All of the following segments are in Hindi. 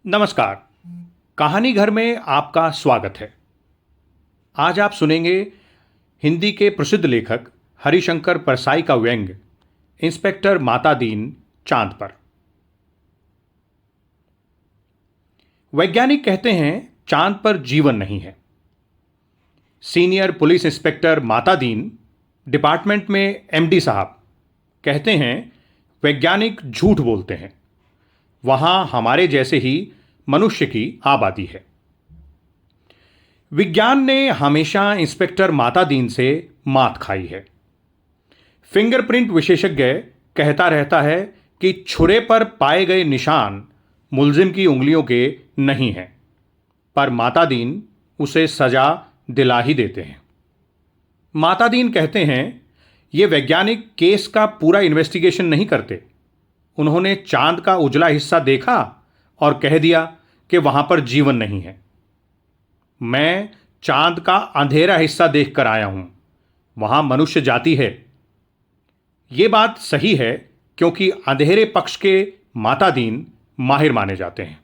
नमस्कार। कहानी घर में आपका स्वागत है। आज आप सुनेंगे हिंदी के प्रसिद्ध लेखक हरिशंकर परसाई का व्यंग्य इंस्पेक्टर मातादीन चांद पर। वैज्ञानिक कहते हैं चांद पर जीवन नहीं है। Senior police inspector Matadin department में एमडी साहब कहते हैं वैज्ञानिक झूठ बोलते हैं, वहां हमारे जैसे ही मनुष्य की आबादी है। विज्ञान ने हमेशा इंस्पेक्टर मातादीन से मात खाई है। फिंगरप्रिंट विशेषज्ञ कहता रहता है कि छुरे पर पाए गए निशान मुलजिम की उंगलियों के नहीं हैं, पर मातादीन उसे सजा दिला ही देते हैं। मातादीन कहते हैं ये वैज्ञानिक केस का पूरा इन्वेस्टिगेशन नहीं करते। उन्होंने चांद का उजला हिस्सा देखा और कह दिया कि वहां पर जीवन नहीं है। मैं चांद का अंधेरा हिस्सा देखकर आया हूं, वहां मनुष्य जाति है। यह बात सही है क्योंकि अंधेरे पक्ष के मातादीन माहिर माने जाते हैं।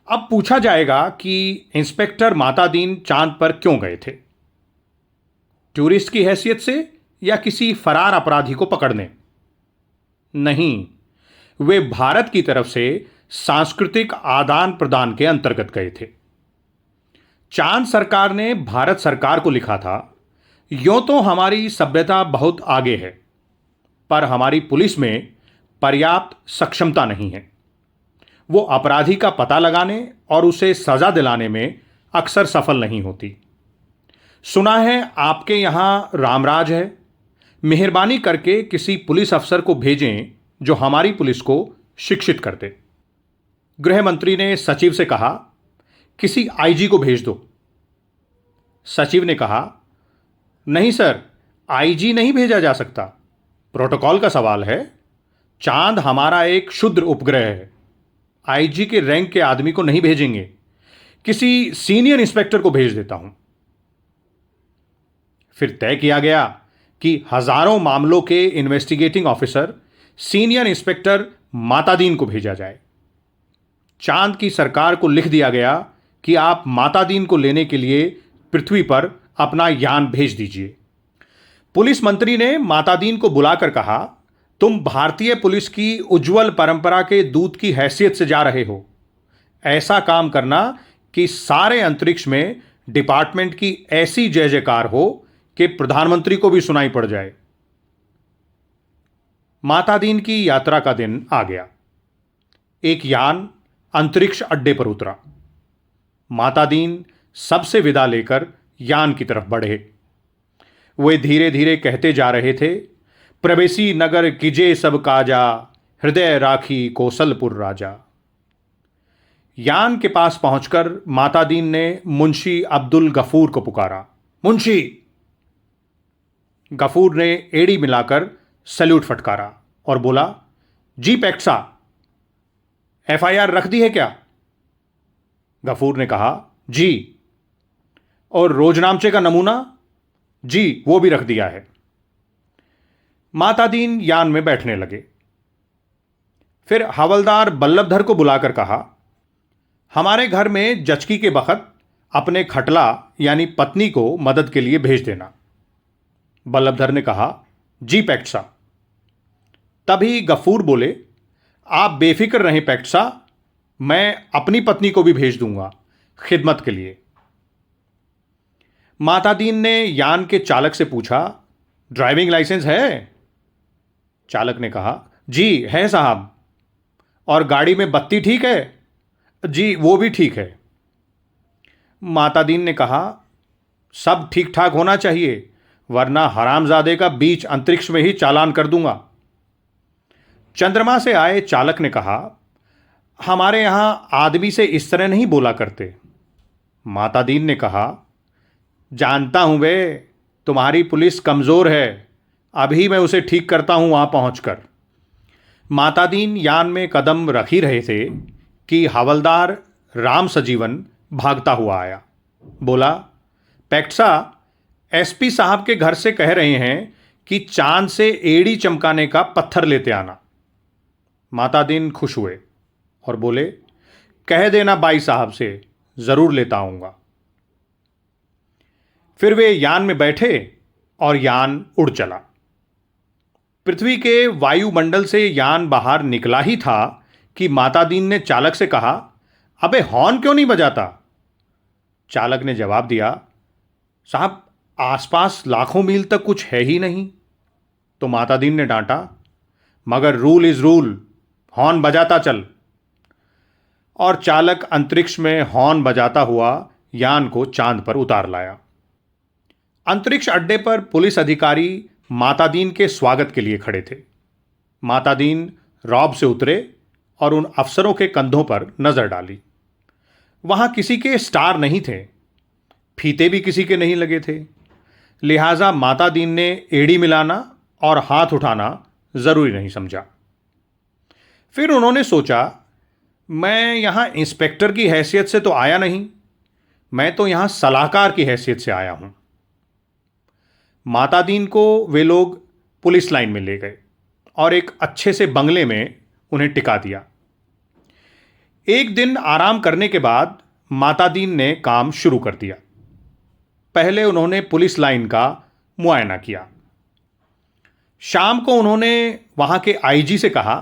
अब पूछा जाएगा कि इंस्पेक्टर मातादीन चांद पर क्यों गए थे? टूरिस्ट की हैसियत से या किसी फरार अपराधी को पकड़ने? नहीं, वे भारत की तरफ से सांस्कृतिक आदान प्रदान के अंतर्गत गए थे। चांद सरकार ने भारत सरकार को लिखा था, यूं तो हमारी सभ्यता बहुत आगे है, पर हमारी पुलिस में पर्याप्त सक्षमता नहीं है। वो अपराधी का पता लगाने और उसे सजा दिलाने में अक्सर सफल नहीं होती। सुना है आपके यहां रामराज है, मेहरबानी करके किसी पुलिस अफसर को भेजें जो हमारी पुलिस को शिक्षित कर दे। गृह मंत्री ने सचिव से कहा, किसी आईजी को भेज दो। सचिव ने कहा, नहीं सर, आईजी नहीं भेजा जा सकता, प्रोटोकॉल का सवाल है। चांद हमारा एक क्षुद्र उपग्रह है, आईजी के रैंक के आदमी को नहीं भेजेंगे, किसी सीनियर इंस्पेक्टर को भेज देता हूं। फिर तय किया गया कि हजारों मामलों के investigating officer senior inspector Matadin को भेजा जाए। चांद की सरकार को लिख दिया गया कि आप मातादीन को लेने के लिए पृथ्वी पर अपना यान भेज दीजिए। पुलिस मंत्री ने मातादीन को बुलाकर कहा, तुम भारतीय पुलिस की उज्जवल परंपरा के दूत की हैसियत से जा रहे हो। ऐसा काम करना कि सारे अंतरिक्ष में डिपार्टमेंट की ऐसी जय जयकार हो कि प्रधानमंत्री को भी सुनाई पड़ जाए। मातादीन की यात्रा का दिन आ गया। एक यान अंतरिक्ष अड्डे पर उतरा। मातादीन सबसे विदा लेकर यान की तरफ बढ़े। वे धीरे धीरे कहते जा रहे थे, प्रवेशी नगर कीजे सब काजा, हृदय राखी कौशलपुर राजा। यान के पास पहुंचकर मातादीन ने मुंशी अब्दुल गफूर को पुकारा। मुंशी! गफूर ने एड़ी मिलाकर सैल्यूट फटकारा और बोला, जी पैक्सा, एफआईआर रख दी है क्या? गफूर ने कहा, जी। और रोजनामचे का नमूना? जी, वो भी रख दिया है। मातादीन यान में बैठने लगे। फिर हवलदार बल्लभधर को बुलाकर कहा, हमारे घर में जचकी के बखत अपने खटला यानी पत्नी को मदद के लिए भेज देना। बल्लभधर ने कहा, जी पैक्सा। तभी गफूर बोले, आप बेफिक्र रहें पैक्सा, मैं अपनी पत्नी को भी भेज दूंगा खिदमत के लिए। मातादीन ने यान के चालक से पूछा, ड्राइविंग लाइसेंस है? चालक ने कहा, जी है साहब। और गाड़ी में बत्ती ठीक है? जी वो भी ठीक है। मातादीन ने कहा, सब ठीक ठाक होना चाहिए, वरना हरामजादे का बीच अंतरिक्ष में ही चालान कर दूंगा। चंद्रमा से आए चालक ने कहा, हमारे यहां आदमी से इस तरह नहीं बोला करते। मातादीन ने कहा, जानता हूं बे, तुम्हारी पुलिस कमजोर है, अभी मैं उसे ठीक करता हूं वहां पहुंचकर। मातादीन यान में कदम रख ही रहे थे कि हवलदार राम सजीवन भागता हुआ आया। बोला, पैक्सा, एसपी साहब के घर से कह रहे हैं कि चांद से एड़ी चमकाने का पत्थर लेते आना। मातादीन खुश हुए और बोले, कह देना बाई साहब से, जरूर लेता आऊंगा। फिर वे यान में बैठे और यान उड़ चला। पृथ्वी के वायुमंडल से यान बाहर निकला ही था कि माता दीन ने चालक से कहा, अबे हॉर्न क्यों नहीं बजाता? चालक ने जवाब दिया, साहब आसपास लाखों मील तक कुछ है ही नहीं। तो माता दीन ने डांटा, मगर रूल इज रूल, हॉर्न बजाता चल। और चालक अंतरिक्ष में हॉर्न बजाता हुआ यान को चांद पर उतार लाया। अंतरिक्ष अड्डे पर पुलिस अधिकारी माता दीन के स्वागत के लिए खड़े थे। माता दीन रॉब से उतरे और उन अफसरों के कंधों पर नजर डाली। वहां किसी के स्टार नहीं थे, फीते भी किसी के नहीं लगे थे। लिहाजा माता दीन ने एड़ी मिलाना और हाथ उठाना जरूरी नहीं समझा। फिर उन्होंने सोचा, मैं यहां इंस्पेक्टर की हैसियत से तो आया नहीं, मैं तो यहां सलाहकार की हैसियत से आया हूं। माता दीन को वे लोग पुलिस लाइन में ले गए और एक अच्छे से बंगले में उन्हें टिका दिया। एक दिन आराम करने के बाद माता दीन ने काम शुरू कर दिया। पहले उन्होंने पुलिस लाइन का मुआयना किया। शाम को उन्होंने वहां के आईजी से कहा,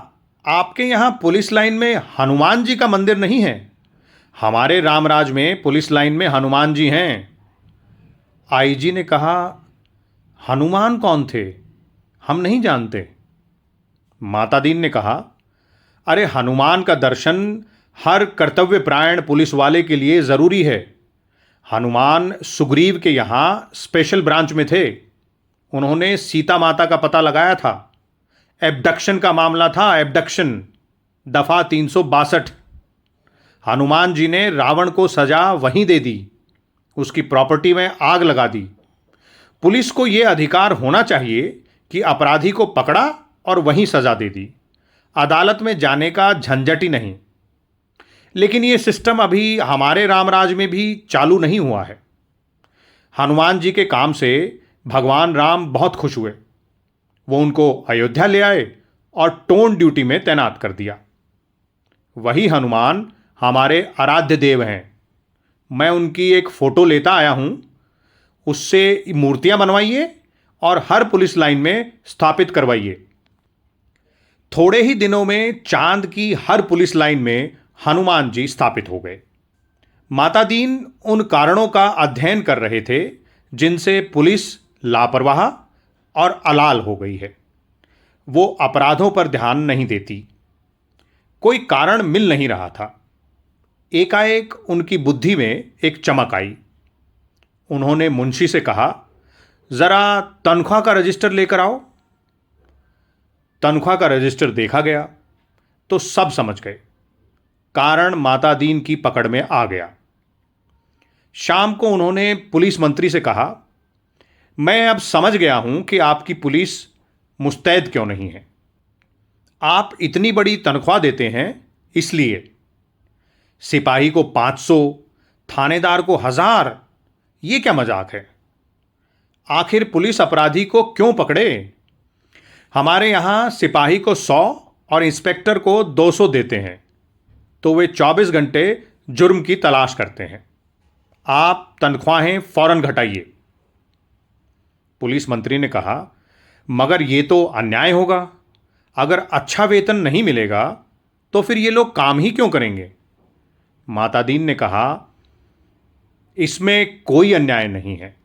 आपके यहां पुलिस लाइन में हनुमान जी का मंदिर नहीं है? हमारे रामराज में पुलिस लाइन में हनुमान जी हैं। आईजी ने कहा, हनुमान कौन थे? हम नहीं जानते। माता दीन ने कहा, अरे हनुमान का दर्शन हर कर्तव्यपरायण पुलिस वाले के लिए जरूरी है। हनुमान सुग्रीव के यहां स्पेशल ब्रांच में थे। उन्होंने सीता माता का पता लगाया था। एब्डक्शन का मामला था, एब्डक्शन, दफा 362। हनुमान जी ने रावण को सजा वहीं दे दी, उसकी प्रॉपर्टी में आग लगा दी। पुलिस को यह अधिकार होना चाहिए कि अपराधी को पकड़ा और वहीं सजा दे दी, अदालत में जाने का झंझट ही नहीं। लेकिन यह सिस्टम अभी हमारे रामराज में भी चालू नहीं हुआ है। हनुमान जी के काम से भगवान राम बहुत खुश हुए। वो उनको अयोध्या ले आए और टोन ड्यूटी में तैनात कर दिया। वही हनुमान हमारे आराध्य देव हैं। मैं उनकी एक फोटो लेता आया हूं, उससे मूर्तियां बनवाइए और हर पुलिस लाइन में स्थापित करवाइए। थोड़े ही दिनों में चांद की हर पुलिस लाइन में हनुमान जी स्थापित हो गए। माता दीन उन कारणों का अध्ययन कर रहे थे जिनसे पुलिस लापरवाह और अलाल हो गई है। वो अपराधों पर ध्यान नहीं देती। कोई कारण मिल नहीं रहा था। एकाएक उनकी बुद्धि में एक चमक आई। उन्होंने मुंशी से कहा, जरा तनख्वाह का रजिस्टर लेकर आओ। तनख्वाह का रजिस्टर देखा गया तो सब समझ गए। कारण माता दीन की पकड़ में आ गया। शाम को उन्होंने पुलिस मंत्री से कहा, मैं अब समझ गया हूं कि आपकी पुलिस मुस्तैद क्यों नहीं है। आप इतनी बड़ी तनख्वाह देते हैं इसलिए। सिपाही को 500, थानेदार को 1000, ये क्या मजाक है? आखिर पुलिस अपराधी को क्यों पकड़े? हमारे यहां सिपाही को 100 और इंस्पेक्टर को 200 देते हैं, तो वे 24 घंटे जुर्म की तलाश करते हैं। आप तनख्वाहें फौरन घटाइए। पुलिस मंत्री ने कहा, मगर ये तो अन्याय होगा। अगर अच्छा वेतन नहीं मिलेगा तो फिर ये लोग काम ही क्यों करेंगे? माता दीन ने कहा, इसमें कोई अन्याय नहीं है।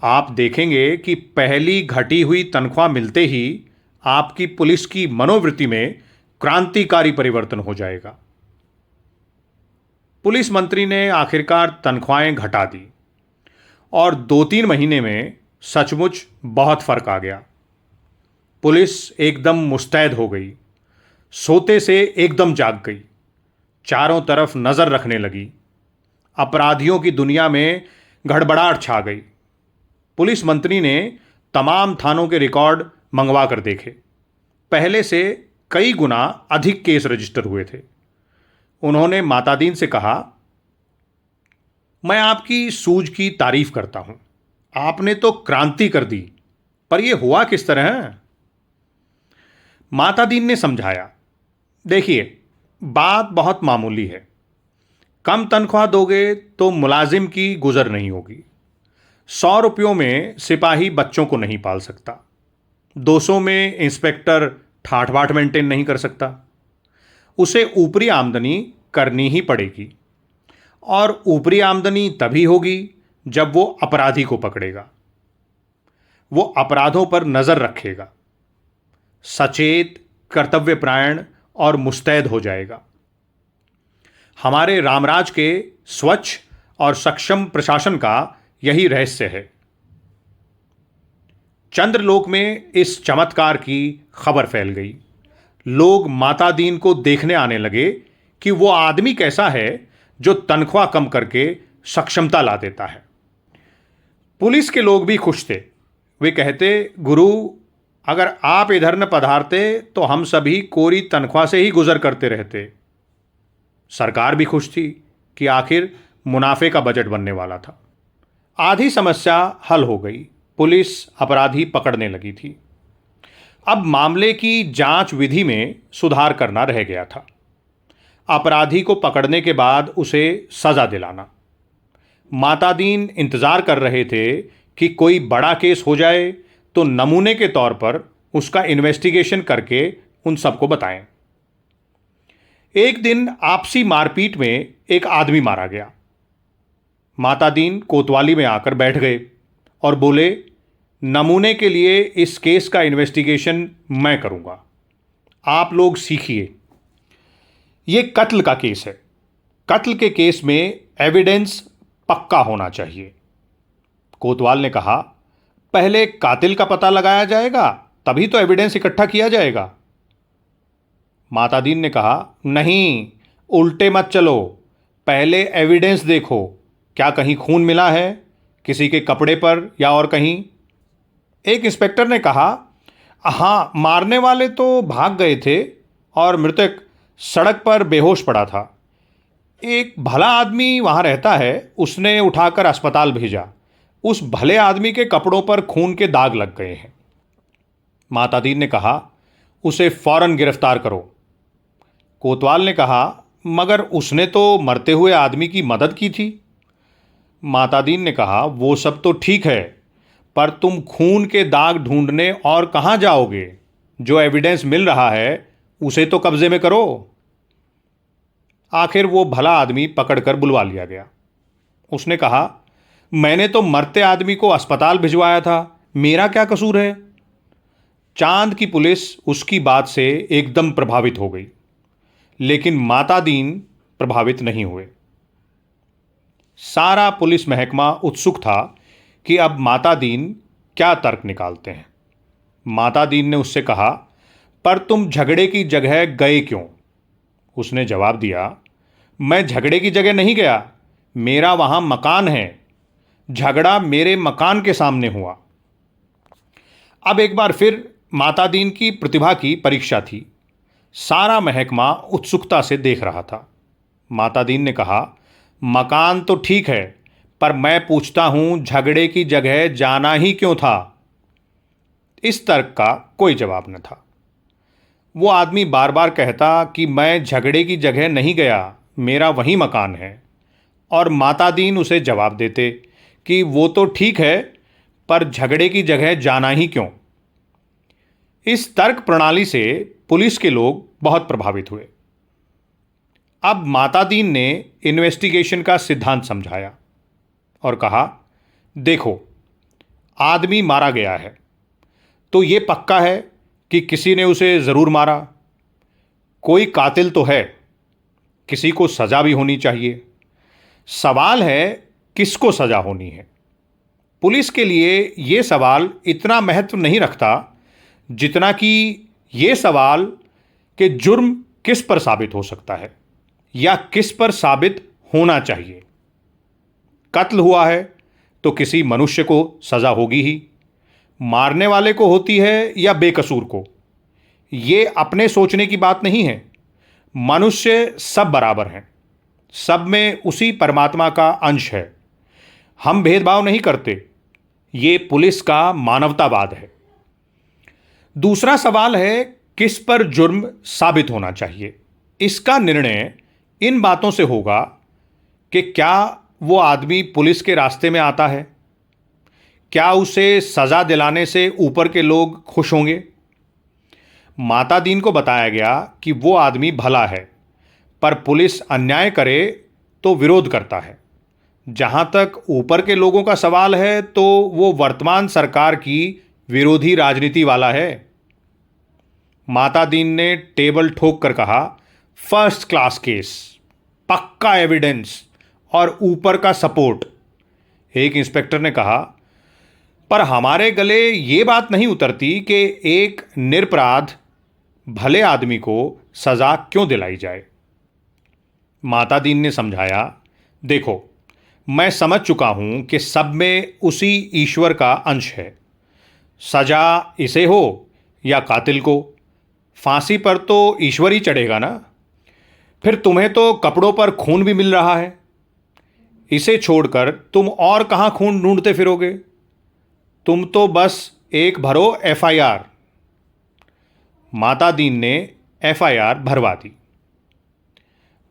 आप देखेंगे कि पहली घटी हुई तनख्वाह मिलते ही आपकी पुलिस की मनोवृत्ति में क्रांतिकारी परिवर्तन हो जाएगा। पुलिस मंत्री ने आखिरकार तनख्वाहें घटा दी और 2-3 महीने में सचमुच बहुत फर्क आ गया। पुलिस एकदम मुस्तैद हो गई, सोते से एकदम जाग गई, चारों तरफ नजर रखने लगी। अपराधियों की दुनिया में गड़बड़ाहट छा गई। पुलिस मंत्री ने तमाम थानों के रिकॉर्ड मंगवा कर देखे। पहले से कई गुना अधिक केस रजिस्टर हुए थे। उन्होंने माता दीन से कहा, मैं आपकी सूझ की तारीफ करता हूं। आपने तो क्रांति कर दी, पर यह हुआ किस तरह है? माता दीन ने समझाया, देखिए बात बहुत मामूली है। कम तनख्वाह दोगे तो मुलाजिम की गुजर नहीं होगी। 100 रुपयों में सिपाही बच्चों को नहीं पाल सकता। 200 में इंस्पेक्टर ठाठ बाट मेंटेन नहीं कर सकता। उसे ऊपरी आमदनी करनी ही पड़ेगी, और ऊपरी आमदनी तभी होगी जब वो अपराधी को पकड़ेगा, वो अपराधों पर नजर रखेगा, सचेत, कर्तव्यपरायण और मुस्तैद हो जाएगा। हमारे रामराज के स्वच्छ और सक्षम प्रशासन का यही रहस्य है। चंद्रलोक में इस चमत्कार की खबर फैल गई। लोग माता दीन को देखने आने लगे कि वो आदमी कैसा है जो तनख्वाह कम करके सक्षमता ला देता है। पुलिस के लोग भी खुश थे। वे कहते, गुरु, अगर आप इधर न पधारते तो हम सभी कोरी तनख्वाह से ही गुजर करते रहते। सरकार भी खुश थी कि आखिर मुनाफे का बजट बनने वाला था। आधी समस्या हल हो गई। पुलिस अपराधी पकड़ने लगी थी। अब मामले की जांच विधि में सुधार करना रह गया था। अपराधी को पकड़ने के बाद उसे सजा दिलाना। माता दीन इंतजार कर रहे थे कि कोई बड़ा केस हो जाए तो नमूने के तौर पर उसका इन्वेस्टिगेशन करके उन सबको बताएं। एक दिन आपसी मारपीट में एक आदमी मारा गया। माता दीन कोतवाली में आकर बैठ गए और बोले, नमूने के लिए इस केस का इन्वेस्टिगेशन मैं करूंगा, आप लोग सीखिए। ये कत्ल का केस है। कत्ल के केस में एविडेंस पक्का होना चाहिए। कोतवाल ने कहा, पहले कातिल का पता लगाया जाएगा, तभी तो एविडेंस इकट्ठा किया जाएगा। माता दीन ने कहा, नहीं, उल्टे मत चलो, पहले एविडेंस देखो, क्या कहीं खून मिला है, किसी के कपड़े पर या और कहीं। एक इंस्पेक्टर ने कहा, हाँ, मारने वाले तो भाग गए थे और मृतक सड़क पर बेहोश पड़ा था। एक भला आदमी वहाँ रहता है, उसने उठाकर अस्पताल भेजा। उस भले आदमी के कपड़ों पर खून के दाग लग गए हैं। माता दीन ने कहा, उसे फौरन गिरफ्तार करो। कोतवाल ने कहा, मगर उसने तो मरते हुए आदमी की मदद की थी। माता दीन ने कहा, वो सब तो ठीक है, पर तुम खून के दाग ढूंढने और कहाँ जाओगे? जो एविडेंस मिल रहा है उसे तो कब्जे में करो। आखिर वो भला आदमी पकड़कर बुलवा लिया गया। उसने कहा, मैंने तो मरते आदमी को अस्पताल भिजवाया था, मेरा क्या कसूर है? चांद की पुलिस उसकी बात से एकदम प्रभावित हो गई, लेकिन माता दीन प्रभावित नहीं हुए। सारा पुलिस महकमा उत्सुक था कि अब माता दीन क्या तर्क निकालते हैं। माता दीन ने उससे कहा, पर तुम झगड़े की जगह गए क्यों? उसने जवाब दिया, मैं झगड़े की जगह नहीं गया, मेरा वहां मकान है, झगड़ा मेरे मकान के सामने हुआ। अब एक बार फिर माता दीन की प्रतिभा की परीक्षा थी। सारा महकमा उत्सुकता से देख रहा था। माता दीन ने कहा, मकान तो ठीक है, पर मैं पूछता हूं, झगड़े की जगह जाना ही क्यों था? इस तर्क का कोई जवाब न था। वो आदमी बार बार कहता कि मैं झगड़े की जगह नहीं गया, मेरा वही मकान है, और माता दीन उसे जवाब देते कि वो तो ठीक है, पर झगड़े की जगह जाना ही क्यों? इस तर्क प्रणाली से पुलिस के लोग बहुत प्रभावित हुए। अब माता दीन ने इन्वेस्टिगेशन का सिद्धांत समझाया और कहा, देखो, आदमी मारा गया है तो ये पक्का है कि किसी ने उसे ज़रूर मारा। कोई कातिल तो है, किसी को सज़ा भी होनी चाहिए। सवाल है किसको सज़ा होनी है। पुलिस के लिए ये सवाल इतना महत्व नहीं रखता जितना कि ये सवाल कि जुर्म किस पर साबित हो सकता है या किस पर साबित होना चाहिए। कत्ल हुआ है तो किसी मनुष्य को सज़ा होगी ही, मारने वाले को होती है या बेकसूर को, ये अपने सोचने की बात नहीं है। मनुष्य सब बराबर हैं, सब में उसी परमात्मा का अंश है। हम भेदभाव नहीं करते, ये पुलिस का मानवतावाद है। दूसरा सवाल है किस पर जुर्म साबित होना चाहिए। इसका निर्णय इन बातों से होगा कि क्या वो आदमी पुलिस के रास्ते में आता है? क्या उसे सज़ा दिलाने से ऊपर के लोग खुश होंगे? माता दीन को बताया गया कि वो आदमी भला है, पर पुलिस अन्याय करे तो विरोध करता है। जहां तक ऊपर के लोगों का सवाल है तो वो वर्तमान सरकार की विरोधी राजनीति वाला है। माता दीन ने टेबल ठोक कर कहा, फर्स्ट क्लास केस, पक्का एविडेंस और ऊपर का सपोर्ट। एक इंस्पेक्टर ने कहा, पर हमारे गले ये बात नहीं उतरती कि एक निरपराध भले आदमी को सजा क्यों दिलाई जाए। माता दीन ने समझाया, देखो, मैं समझ चुका हूं कि सब में उसी ईश्वर का अंश है। सजा इसे हो या कातिल को, फांसी पर तो ईश्वर ही चढ़ेगा ना। फिर तुम्हें तो कपड़ों पर खून भी मिल रहा है। इसे छोड़कर तुम और कहां खून ढूंढते फिरोगे? तुम तो बस एक भरो एफआईआर। माता दीन ने एफआईआर भरवा दी।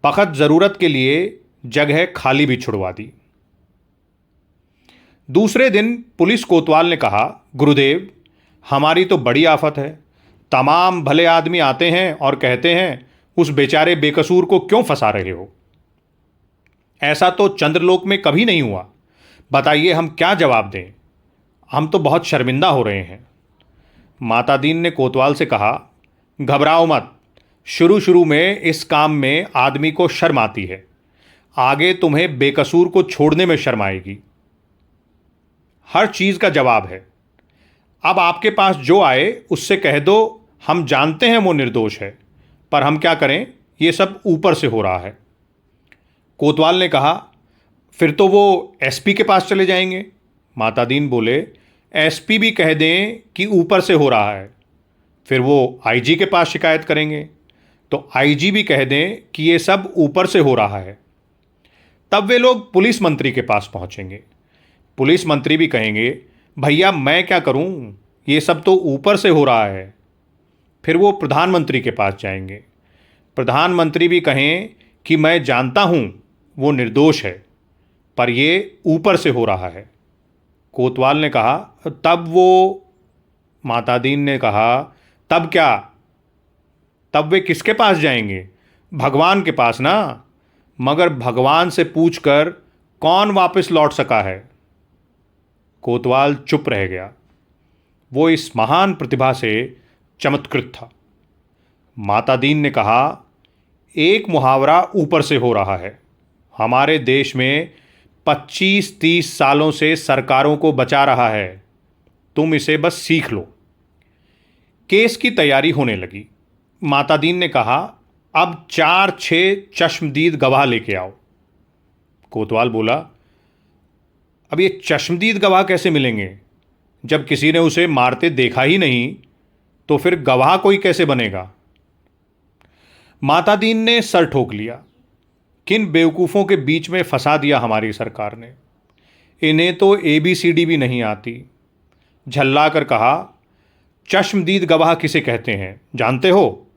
बखत जरूरत के लिए जगह खाली भी छुड़वा दी। दूसरे दिन पुलिस कोतवाल ने कहा, गुरुदेव, हमारी तो बड़ी आफत है। तमाम भले आदमी आते हैं और कहते हैं उस बेचारे बेकसूर को क्यों फंसा रहे हो? ऐसा तो चंद्रलोक में कभी नहीं हुआ। बताइए हम क्या जवाब दें? हम तो बहुत शर्मिंदा हो रहे हैं। माता दीन ने कोतवाल से कहा, घबराओ मत। शुरू शुरू में इस काम में आदमी को शर्म आती है, आगे तुम्हें बेकसूर को छोड़ने में शर्म आएगी। हर चीज का जवाब है। अब आपके पास जो आए उससे कह दो, हम जानते हैं वो निर्दोष है, पर हम क्या करें, ये सब ऊपर से हो रहा है। कोतवाल ने कहा, फिर तो वो एसपी के पास चले जाएंगे। माता दीन बोले, एसपी भी कह दें कि ऊपर से हो रहा है, फिर वो आईजी के पास शिकायत करेंगे, तो आईजी भी कह दें कि ये सब ऊपर से हो रहा है। तब वे लोग पुलिस मंत्री के पास पहुंचेंगे। पुलिस मंत्री भी कहेंगे, भैया मैं क्या करूं, ये सब तो ऊपर से हो रहा है। फिर वो प्रधानमंत्री के पास जाएंगे। प्रधानमंत्री भी कहें कि मैं जानता हूं वो निर्दोष है, पर ये ऊपर से हो रहा है। कोतवाल ने कहा, तब वो? माता दीन ने कहा, तब क्या? तब वे किसके पास जाएंगे? भगवान के पास ना। मगर भगवान से पूछकर कौन वापस लौट सका है? कोतवाल चुप रह गया। वो इस महान प्रतिभा से चमत्कृत था। माता दीन ने कहा, एक मुहावरा ऊपर से हो रहा है। हमारे देश में 25-30 सालों से सरकारों को बचा रहा है। तुम इसे बस सीख लो। केस की तैयारी होने लगी। माता दीन ने कहा, अब 4-6 चश्मदीद गवाह लेके आओ। कोतवाल बोला, अब ये चश्मदीद गवाह कैसे मिलेंगे? जब किसी ने उसे मारते देखा ही नहीं तो फिर गवाह कोई कैसे बनेगा? माता दीन ने सर ठोक लिया। किन बेवकूफ़ों के बीच में फंसा दिया हमारी सरकार ने। इन्हें तो ABCD भी नहीं आती। झल्ला कर कहा, चश्मदीद गवाह किसे कहते हैं जानते हो?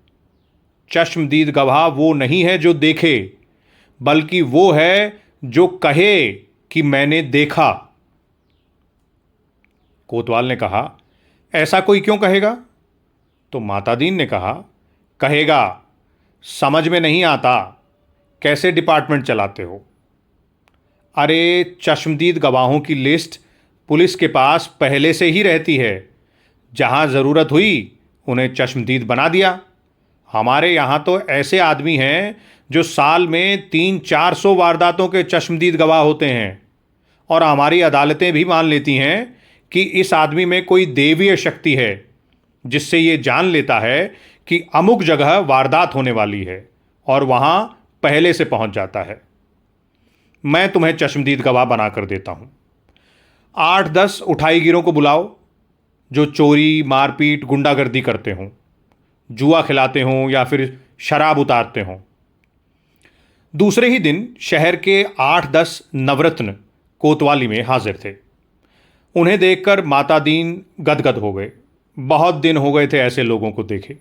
चश्मदीद गवाह वो नहीं है जो देखे, बल्कि वो है जो कहे कि मैंने देखा। कोतवाल ने कहा, ऐसा कोई क्यों कहेगा? तो माता दीन ने कहा, कहेगा, समझ में नहीं आता कैसे डिपार्टमेंट चलाते हो। अरे चश्मदीद गवाहों की लिस्ट पुलिस के पास पहले से ही रहती है। जहां ज़रूरत हुई उन्हें चश्मदीद बना दिया। हमारे यहाँ तो ऐसे आदमी हैं जो साल में 300-400 वारदातों के चश्मदीद गवाह होते हैं, और हमारी अदालतें भी मान लेती हैं कि इस आदमी में कोई देवीय शक्ति है, जिससे ये जान लेता है कि अमुक जगह वारदात होने वाली है और वहाँ पहले से पहुँच जाता है। मैं तुम्हें चश्मदीद गवाह बना कर देता हूँ। 8-10 उठाईगिरों को बुलाओ जो चोरी, मारपीट, गुंडागर्दी करते हों, जुआ खिलाते हों या फिर शराब उतारते हों। दूसरे ही दिन शहर के 8-10 नवरत्न कोतवाली में हाजिर थे। उन्हें देखकर माता दीन गदगद हो गए। बहुत दिन हो गए थे ऐसे लोगों को देखे।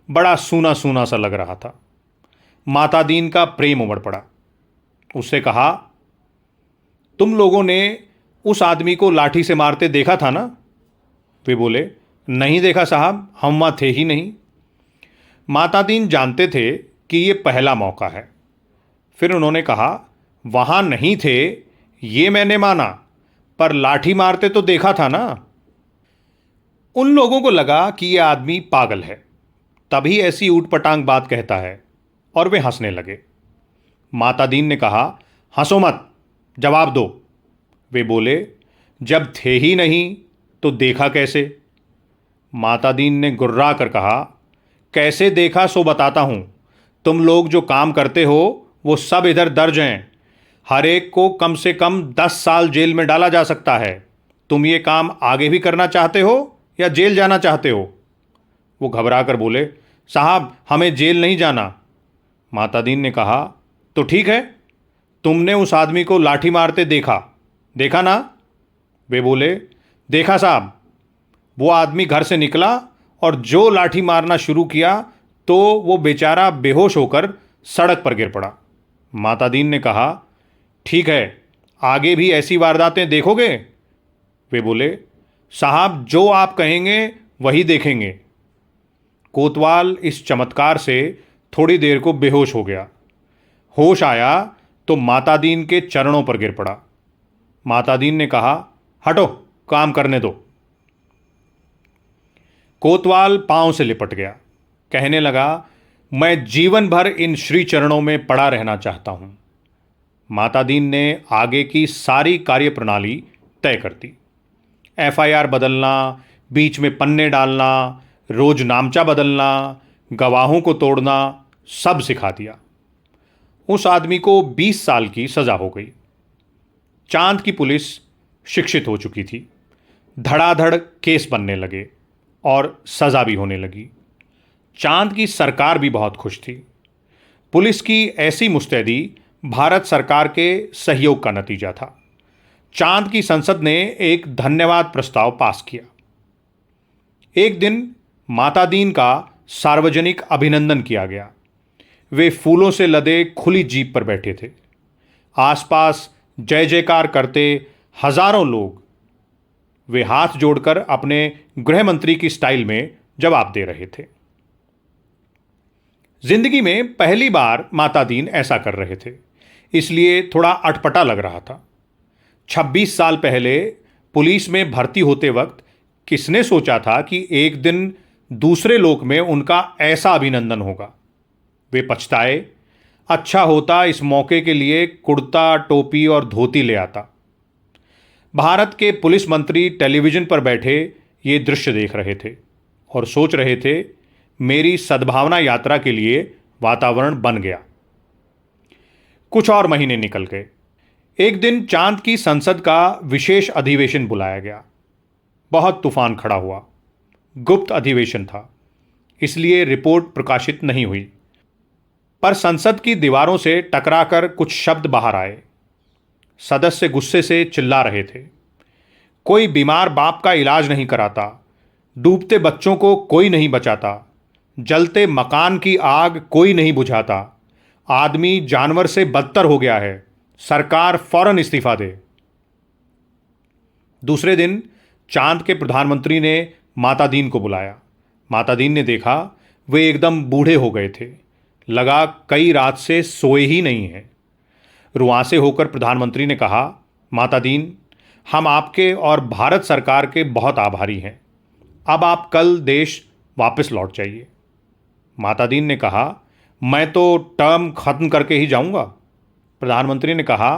बड़ा सूना सूना सा लग रहा था। माता दीन का प्रेम उमड़ पड़ा। उससे कहा, तुम लोगों ने उस आदमी को लाठी से मारते देखा था ना? वे बोले, नहीं देखा साहब, हम वहाँ थे ही नहीं। मातादीन जानते थे कि ये पहला मौका है। फिर उन्होंने कहा, वहाँ नहीं थे ये मैंने माना, पर लाठी मारते तो देखा था ना। उन लोगों को लगा कि यह आदमी पागल है, तभी ऐसी ऊटपटांग बात कहता है, और वे हंसने लगे। मातादीन ने कहा, हंसो मत, जवाब दो। वे बोले, जब थे ही नहीं तो देखा कैसे? मातादीन ने गुर्रा कर कहा, कैसे देखा सो बताता हूं। तुम लोग जो काम करते हो वो सब इधर दर्ज हैं। हर एक को कम से कम 10 साल जेल में डाला जा सकता है। तुम ये काम आगे भी करना चाहते हो या जेल जाना चाहते हो? वो घबरा कर बोले, साहब हमें जेल नहीं जाना। मातादीन ने कहा, तो ठीक है, तुमने उस आदमी को लाठी मारते देखा ना? वे बोले, देखा साहब। वो आदमी घर से निकला और जो लाठी मारना शुरू किया तो वो बेचारा बेहोश होकर सड़क पर गिर पड़ा। मातादीन ने कहा, ठीक है, आगे भी ऐसी वारदातें देखोगे? वे बोले, साहब जो आप कहेंगे वही देखेंगे। कोतवाल इस चमत्कार से थोड़ी देर को बेहोश हो गया। होश आया तो मातादीन के चरणों पर गिर पड़ा। मातादीन ने कहा, हटो, काम करने दो। कोतवाल पांव से लिपट गया, कहने लगा, मैं जीवन भर इन श्री चरणों में पड़ा रहना चाहता हूं। मातादीन ने आगे की सारी कार्यप्रणाली तय कर दी। एफआईआर बदलना, बीच में पन्ने डालना, रोज नामचा बदलना, गवाहों को तोड़ना, सब सिखा दिया। उस आदमी को 20 साल की सजा हो गई। चांद की पुलिस शिक्षित हो चुकी थी। धड़ाधड़ केस बनने लगे और सजा भी होने लगी। चांद की सरकार भी बहुत खुश थी। पुलिस की ऐसी मुस्तैदी भारत सरकार के सहयोग का नतीजा था। चांद की संसद ने एक धन्यवाद प्रस्ताव पास किया। एक दिन मातादीन का सार्वजनिक अभिनंदन किया गया। वे फूलों से लदे खुली जीप पर बैठे थे। आसपास जय जयकार करते हजारों लोग। वे हाथ जोड़कर अपने गृह मंत्री की स्टाइल में जवाब दे रहे थे। जिंदगी में पहली बार मातादीन ऐसा कर रहे थे, इसलिए थोड़ा अटपटा लग रहा था। 26 साल पहले पुलिस में भर्ती होते वक्त किसने सोचा था कि एक दिन दूसरे लोक में उनका ऐसा अभिनंदन होगा। वे पछताए, अच्छा होता इस मौके के लिए कुर्ता, टोपी और धोती ले आता। भारत के पुलिस मंत्री टेलीविजन पर बैठे ये दृश्य देख रहे थे और सोच रहे थे, मेरी सद्भावना यात्रा के लिए वातावरण बन गया। कुछ और महीने निकल गए। एक दिन चांद की संसद का विशेष अधिवेशन बुलाया गया। बहुत तूफान खड़ा हुआ। गुप्त अधिवेशन था, इसलिए रिपोर्ट प्रकाशित नहीं हुई, पर संसद की दीवारों से टकराकर कुछ शब्द बाहर आए। सदस्य गुस्से से चिल्ला रहे थे, कोई बीमार बाप का इलाज नहीं कराता, डूबते बच्चों को कोई नहीं बचाता, जलते मकान की आग कोई नहीं बुझाता, आदमी जानवर से बदतर हो गया है, सरकार फौरन इस्तीफा दे। दूसरे दिन चांद के प्रधानमंत्री ने मातादीन को बुलाया। मातादीन ने देखा वे एकदम बूढ़े हो गए थे। लगा कई रात से सोए ही नहीं हैं। रुआंसे होकर प्रधानमंत्री ने कहा, मातादीन, हम आपके और भारत सरकार के बहुत आभारी हैं। अब आप कल देश वापस लौट जाइए। मातादीन ने कहा, मैं तो टर्म खत्म करके ही जाऊंगा। प्रधानमंत्री ने कहा,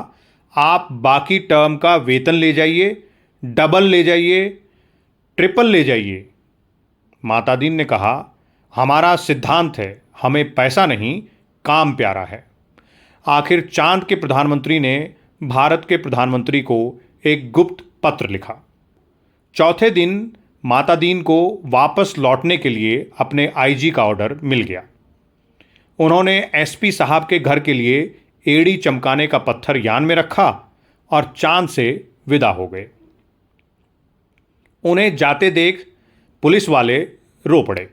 आप बाकी टर्म का वेतन ले जाइए, डबल ले जाइए, ट्रिपल ले जाइए। मातादीन ने कहा, हमारा सिद्धांत है, हमें पैसा नहीं, काम प्यारा है। आखिर चांद के प्रधानमंत्री ने भारत के प्रधानमंत्री को एक गुप्त पत्र लिखा। चौथे दिन मातादीन को वापस लौटने के लिए अपने आईजी का ऑर्डर मिल गया। उन्होंने एसपी साहब के घर के लिए एड़ी चमकाने का पत्थर यान में रखा और चांद से विदा हो गए। उन्हें जाते देख पुलिस वाले रो पड़े।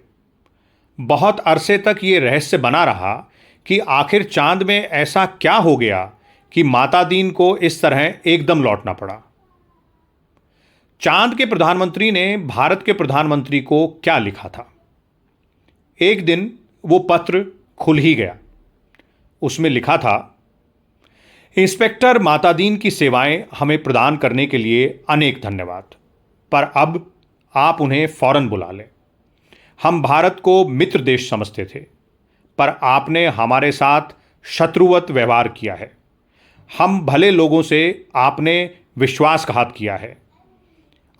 बहुत अरसे तक ये रहस्य बना रहा कि आखिर चांद में ऐसा क्या हो गया कि माता दीन को इस तरह एकदम लौटना पड़ा। चांद के प्रधानमंत्री ने भारत के प्रधानमंत्री को क्या लिखा था? एक दिन वो पत्र खुल ही गया। उसमें लिखा था, इंस्पेक्टर माता दीन की सेवाएं हमें प्रदान करने के लिए अनेक धन्यवाद, पर अब आप उन्हें फौरन बुला लें। हम भारत को मित्र देश समझते थे, पर आपने हमारे साथ शत्रुवत व्यवहार किया है। हम भले लोगों से आपने विश्वासघात किया है।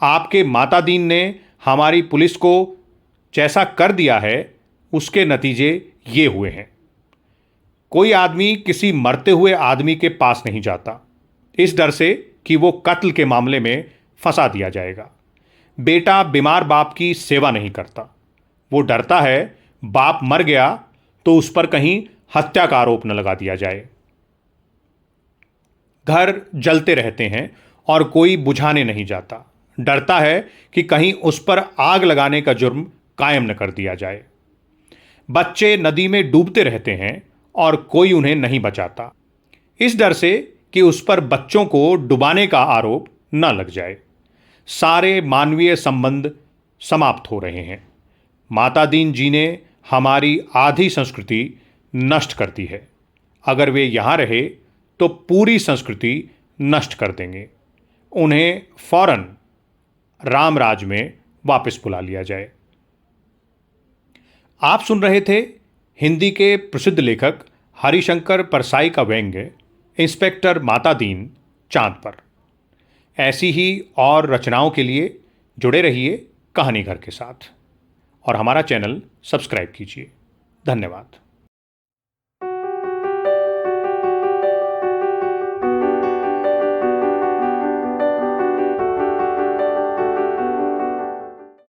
आपके माता दीन ने हमारी पुलिस को जैसा कर दिया है, उसके नतीजे ये हुए हैं। कोई आदमी किसी मरते हुए आदमी के पास नहीं जाता, इस डर से कि वो कत्ल के मामले में फंसा दिया जाएगा। बेटा बीमार बाप की सेवा नहीं करता, वो डरता है बाप मर गया तो उस पर कहीं हत्या का आरोप न लगा दिया जाए। घर जलते रहते हैं और कोई बुझाने नहीं जाता, डरता है कि कहीं उस पर आग लगाने का जुर्म कायम न कर दिया जाए। बच्चे नदी में डूबते रहते हैं और कोई उन्हें नहीं बचाता, इस डर से कि उस पर बच्चों को डुबाने का आरोप न लग जाए। सारे मानवीय संबंध समाप्त हो रहे हैं। माता दीन जी ने हमारी आधी संस्कृति नष्ट कर दी है। अगर वे यहाँ रहे तो पूरी संस्कृति नष्ट कर देंगे। उन्हें फौरन रामराज में वापस बुला लिया जाए। आप सुन रहे थे हिंदी के प्रसिद्ध लेखक हरिशंकर परसाई का व्यंग्य इंस्पेक्टर माता दीन चांद पर। ऐसी ही और रचनाओं के लिए जुड़े रहिए कहानी घर के साथ और हमारा चैनल सब्सक्राइब कीजिए। धन्यवाद।